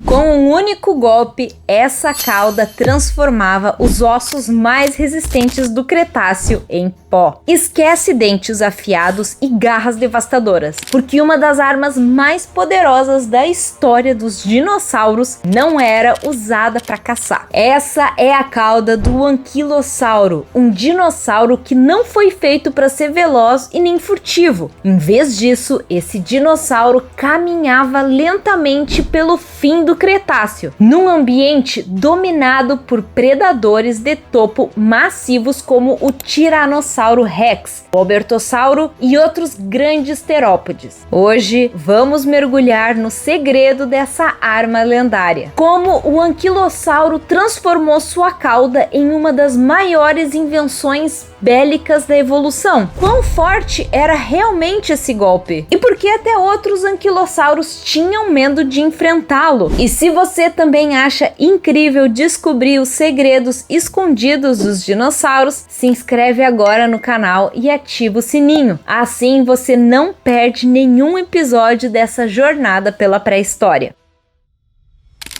Com um único golpe, essa cauda transformava os ossos mais resistentes do Cretáceo em pó. Esquece dentes afiados e garras devastadoras, porque uma das armas mais poderosas da história dos dinossauros não era usada para caçar. Essa é a cauda do anquilossauro, um dinossauro que não foi feito para ser veloz e nem furtivo. Em vez disso, esse dinossauro caminhava lentamente pelo fim do Cretáceo, num ambiente dominado por predadores de topo massivos como o Tiranossauro Rex, o Albertossauro e outros grandes terópodes. Hoje vamos mergulhar no segredo dessa arma lendária. Como o anquilossauro transformou sua cauda em uma das maiores invenções bélicas da evolução. Quão forte era realmente esse golpe? E por que até outros anquilossauros tinham medo de enfrentá-lo? E se você também acha incrível descobrir os segredos escondidos dos dinossauros, se inscreve agora no canal e ativa o sininho. Assim você não perde nenhum episódio dessa jornada pela pré-história.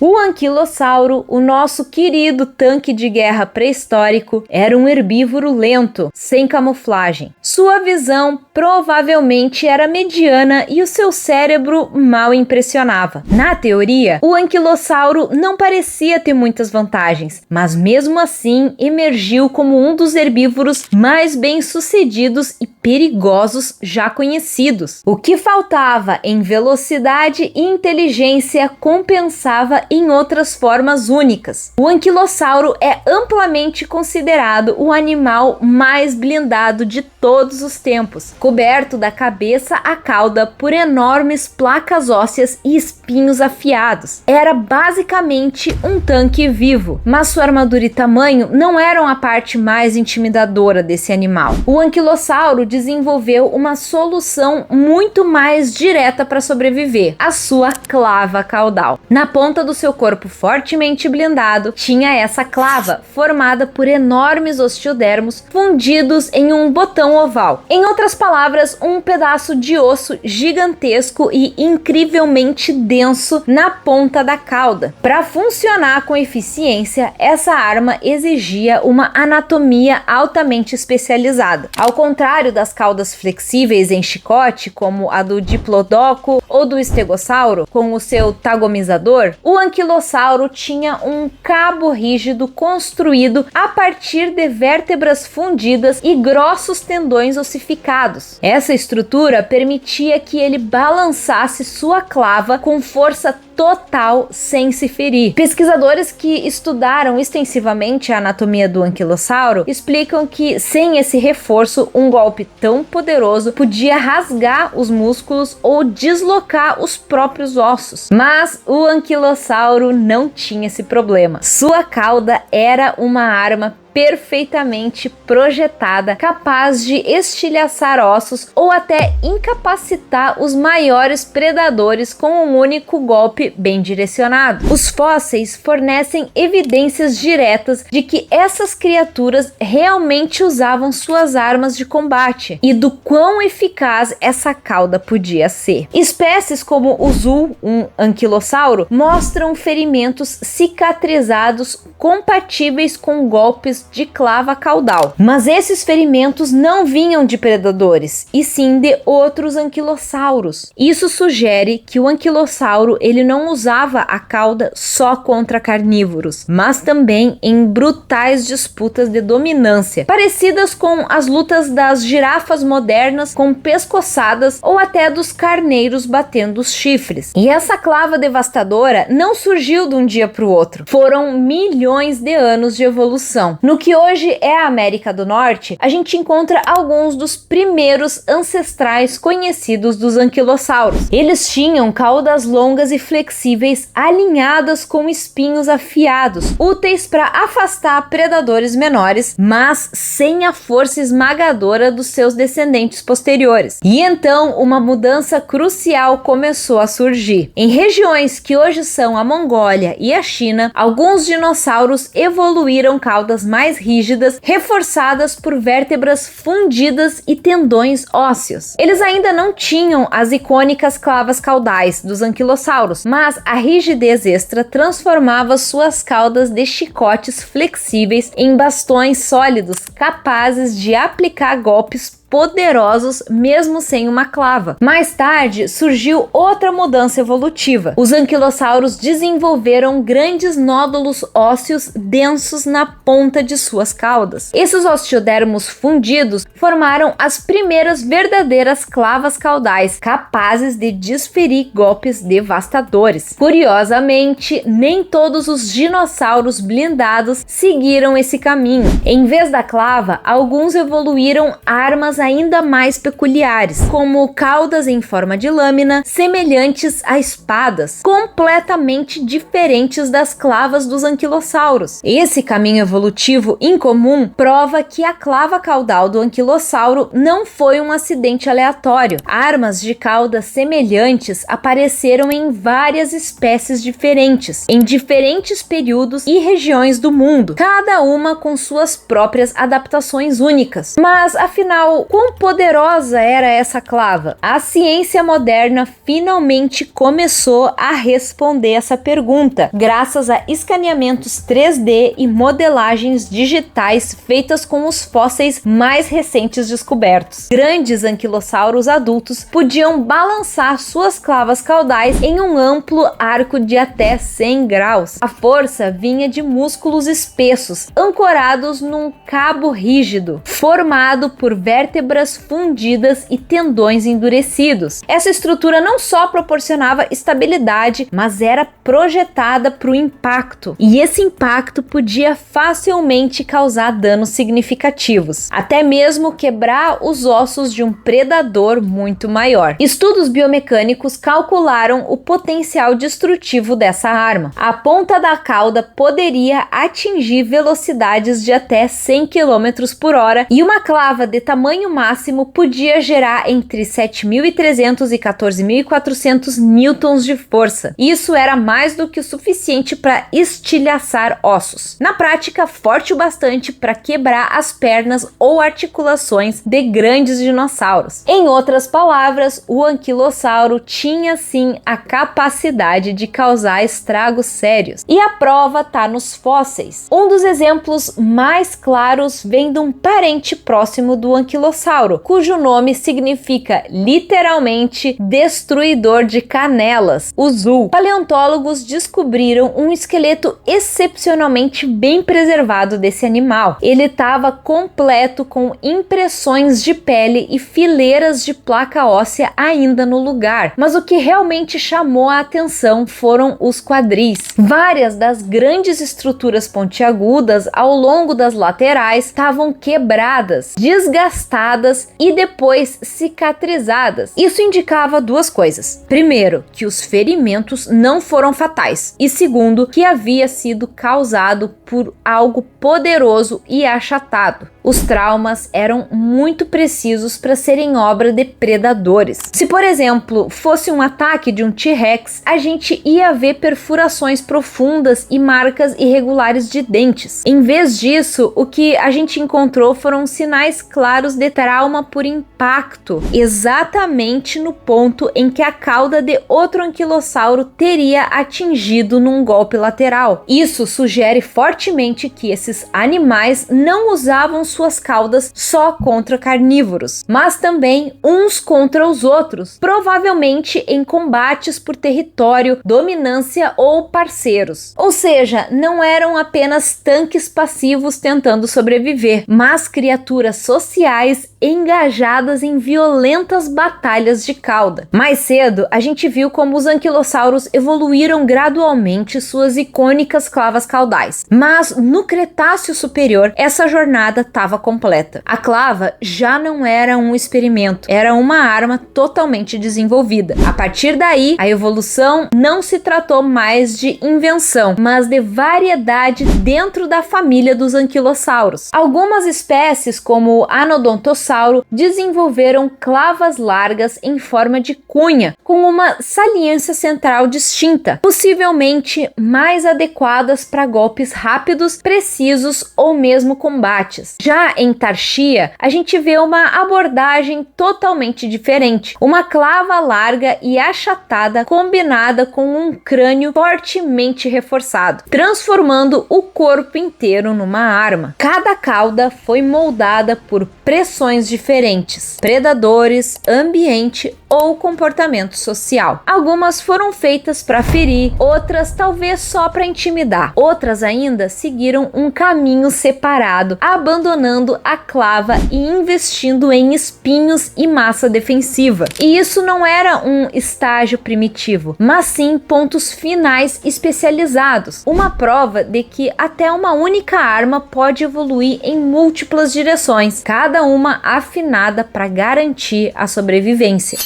O anquilossauro, o nosso querido tanque de guerra pré-histórico, era um herbívoro lento, sem camuflagem. Sua visão provavelmente era mediana e o seu cérebro mal impressionava. Na teoria, o anquilossauro não parecia ter muitas vantagens, mas mesmo assim emergiu como um dos herbívoros mais bem-sucedidos e perigosos já conhecidos. O que faltava em velocidade e inteligência compensava em outras formas únicas. O anquilossauro é amplamente considerado o animal mais blindado de todos os tempos, coberto da cabeça à cauda por enormes placas ósseas e espinhos afiados. Era basicamente um tanque vivo, mas sua armadura e tamanho não eram a parte mais intimidadora desse animal. O anquilossauro desenvolveu uma solução muito mais direta para sobreviver: a sua clava caudal. Na ponta do seu corpo fortemente blindado, tinha essa clava, formada por enormes osteodermos fundidos em um botão oval. Em outras palavras, um pedaço de osso gigantesco e incrivelmente denso na ponta da cauda. Para funcionar com eficiência, essa arma exigia uma anatomia altamente especializada. Ao contrário das caudas flexíveis em chicote, como a do Diplodocus ou do Estegossauro, com o seu tagomizador, o anquilossauro tinha um cabo rígido construído a partir de vértebras fundidas e grossos tendões ossificados. Essa estrutura permitia que ele balançasse sua clava com força total sem se ferir. Pesquisadores que estudaram extensivamente a anatomia do anquilossauro explicam que sem esse reforço, um golpe tão poderoso podia rasgar os músculos ou deslocar os próprios ossos. Mas o anquilossauro não tinha esse problema. Sua cauda era uma arma perfeitamente projetada, capaz de estilhaçar ossos ou até incapacitar os maiores predadores com um único golpe bem direcionado. Os fósseis fornecem evidências diretas de que essas criaturas realmente usavam suas armas de combate e do quão eficaz essa cauda podia ser. Espécies como o Zul, um anquilossauro, mostram ferimentos cicatrizados compatíveis com golpes de clava caudal. Mas esses ferimentos não vinham de predadores, e sim de outros anquilossauros. Isso sugere que o anquilossauro ele não usava a cauda só contra carnívoros, mas também em brutais disputas de dominância, parecidas com as lutas das girafas modernas com pescoçadas ou até dos carneiros batendo os chifres. E essa clava devastadora não surgiu de um dia para o outro. Foram milhões de anos de evolução. No que hoje é a América do Norte, a gente encontra alguns dos primeiros ancestrais conhecidos dos anquilossauros. Eles tinham caudas longas e flexíveis alinhadas com espinhos afiados, úteis para afastar predadores menores, mas sem a força esmagadora dos seus descendentes posteriores. E então uma mudança crucial começou a surgir. Em regiões que hoje são a Mongólia e a China, alguns dinossauros dinossauros evoluíram caudas mais rígidas, reforçadas por vértebras fundidas e tendões ósseos. Eles ainda não tinham as icônicas clavas caudais dos anquilossauros, mas a rigidez extra transformava suas caudas de chicotes flexíveis em bastões sólidos, capazes de aplicar golpes poderosos mesmo sem uma clava. Mais tarde, surgiu outra mudança evolutiva. Os anquilossauros desenvolveram grandes nódulos ósseos densos na ponta de suas caudas. Esses osteodermos fundidos formaram as primeiras verdadeiras clavas caudais, capazes de desferir golpes devastadores. Curiosamente, nem todos os dinossauros blindados seguiram esse caminho. Em vez da clava, alguns evoluíram armas ainda mais peculiares, como caudas em forma de lâmina, semelhantes a espadas, completamente diferentes das clavas dos anquilossauros. Esse caminho evolutivo incomum prova que a clava caudal do anquilossauro não foi um acidente aleatório. Armas de caudas semelhantes apareceram em várias espécies diferentes, em diferentes períodos e regiões do mundo, cada uma com suas próprias adaptações únicas. Mas, afinal, quão poderosa era essa clava? A ciência moderna finalmente começou a responder essa pergunta, graças a escaneamentos 3D e modelagens digitais feitas com os fósseis mais recentes descobertos. Grandes anquilossauros adultos podiam balançar suas clavas caudais em um amplo arco de até 100 graus. A força vinha de músculos espessos, ancorados num cabo rígido, formado por vértebras fundidas e tendões endurecidos. Essa estrutura não só proporcionava estabilidade, mas era projetada para o impacto, e esse impacto podia facilmente causar danos significativos, até mesmo quebrar os ossos de um predador muito maior. Estudos biomecânicos calcularam o potencial destrutivo dessa arma. A ponta da cauda poderia atingir velocidades de até 100 km por hora, e uma clava de tamanho máximo podia gerar entre 7.300 e 14.400 newtons de força. Isso era mais do que o suficiente para estilhaçar ossos. Na prática, forte o bastante para quebrar as pernas ou articulações de grandes dinossauros. Em outras palavras, o anquilossauro tinha sim a capacidade de causar estragos sérios. E a prova tá nos fósseis. Um dos exemplos mais claros vem de um parente próximo do anquilossauro, cujo nome significa literalmente destruidor de canelas, o Zul. Paleontólogos descobriram um esqueleto excepcionalmente bem preservado desse animal. Ele estava completo, com impressões de pele e fileiras de placa óssea ainda no lugar. Mas o que realmente chamou a atenção foram os quadris. Várias das grandes estruturas pontiagudas ao longo das laterais estavam quebradas, desgastadas e depois cicatrizadas. Isso indicava duas coisas. Primeiro, que os ferimentos não foram fatais, e segundo, que havia sido causado por algo poderoso e achatado. Os traumas eram muito precisos para serem obra de predadores. Se, por exemplo, fosse um ataque de um T-Rex, a gente ia ver perfurações profundas e marcas irregulares de dentes. Em vez disso, o que a gente encontrou foram sinais claros de trauma por impacto, exatamente no ponto em que a cauda de outro anquilossauro teria atingido num golpe lateral. Isso sugere fortemente que esses animais não usavam suas caudas só contra carnívoros, mas também uns contra os outros, provavelmente em combates por território, dominância ou parceiros. Ou seja, não eram apenas tanques passivos tentando sobreviver, mas criaturas sociais engajadas em violentas batalhas de cauda. Mais cedo, a gente viu como os anquilossauros evoluíram gradualmente suas icônicas clavas caudais, mas no Cretáceo Superior essa jornada estava completa. A clava já não era um experimento, era uma arma totalmente desenvolvida. A partir daí, a evolução não se tratou mais de invenção, mas de variedade dentro da família dos anquilossauros. Algumas espécies, como o Anodontossauro, desenvolveram clavas largas em forma de cunha, com uma saliência central distinta, possivelmente mais adequadas para golpes rápidos, precisos ou mesmo combates. Já em Tarchia, a gente vê uma abordagem totalmente diferente, uma clava larga e achatada combinada com um crânio fortemente reforçado, transformando o corpo inteiro numa arma. Cada cauda foi moldada por pressões diferentes, predadores, ambiente ou comportamento social. Algumas foram feitas para ferir, outras talvez só para intimidar. Outras ainda seguiram um caminho separado, abandonando a clava e investindo em espinhos e massa defensiva. E isso não era um estágio primitivo, mas sim pontos finais especializados, uma prova de que até uma única arma pode evoluir em múltiplas direções, cada uma afinada para garantir a sobrevivência.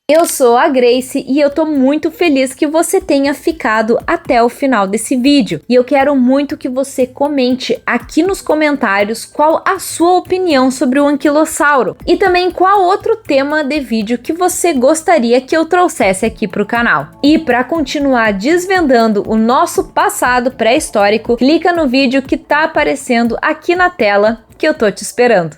Eu sou a Grace e eu tô muito feliz que você tenha ficado até o final desse vídeo. E eu quero muito que você comente aqui nos comentários qual a sua opinião sobre o anquilossauro e também qual outro tema de vídeo que você gostaria que eu trouxesse aqui pro canal. E para continuar desvendando o nosso passado pré-histórico, clica no vídeo que tá aparecendo aqui na tela que eu tô te esperando.